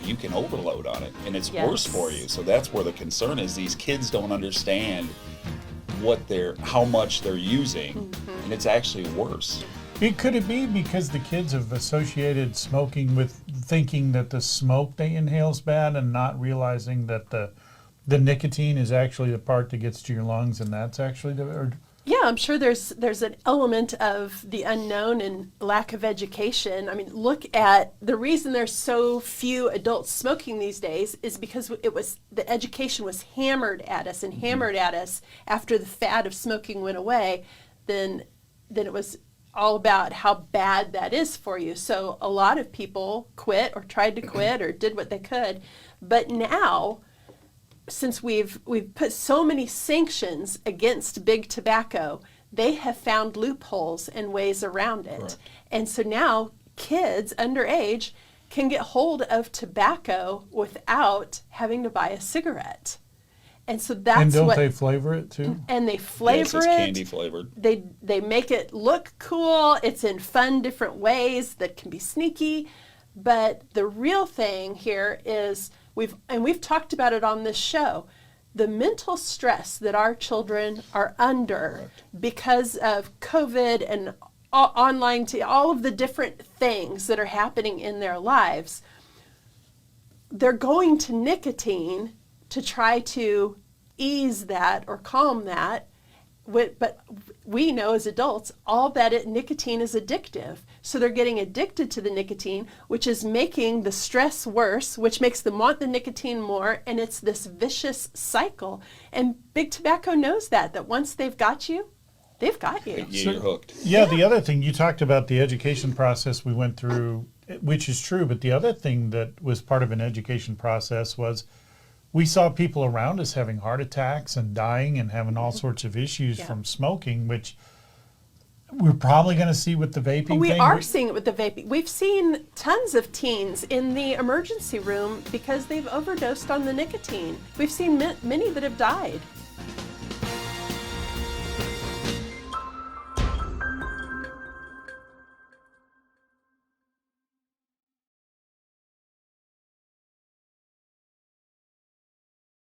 you can overload on it, and it's Yes. worse for you. So that's where the concern is. These kids don't understand how much they're using, and it's actually worse. Could it be because the kids have associated smoking with thinking that the smoke they inhale is bad and not realizing that the nicotine is actually the part that gets to your lungs, and that's actually Yeah, I'm sure there's an element of the unknown and lack of education. I mean, look at the reason there's so few adults smoking these days is because the education was hammered at us and hammered at us after the fad of smoking went away. Then it was all about how bad that is for you. So a lot of people quit or tried to quit or did what they could. But now, since we've put so many sanctions against big tobacco, they have found loopholes and ways around it. Correct. And so now kids underage can get hold of tobacco without having to buy a cigarette. And so that's and don't what they flavor it too? and they flavor it's it. candy flavored. They make it look cool. It's in fun different ways that can be sneaky. But the real thing here is we've talked about it on this show, the mental stress that our children are under because of COVID and online, all of the different things that are happening in their lives. They're going to nicotine to try to ease that or calm that. But we know as adults, all that nicotine is addictive. So they're getting addicted to the nicotine, which is making the stress worse, which makes them want the nicotine more. And it's this vicious cycle. And big tobacco knows that once they've got you, they've got you. You're hooked. Yeah, the other thing, you talked about the education process we went through, which is true, but the other thing that was part of an education process was we saw people around us having heart attacks and dying and having all sorts of issues from smoking, which we're probably going to see with the vaping thing. We are seeing it with the vaping. We've seen tons of teens in the emergency room because they've overdosed on the nicotine. We've seen many that have died.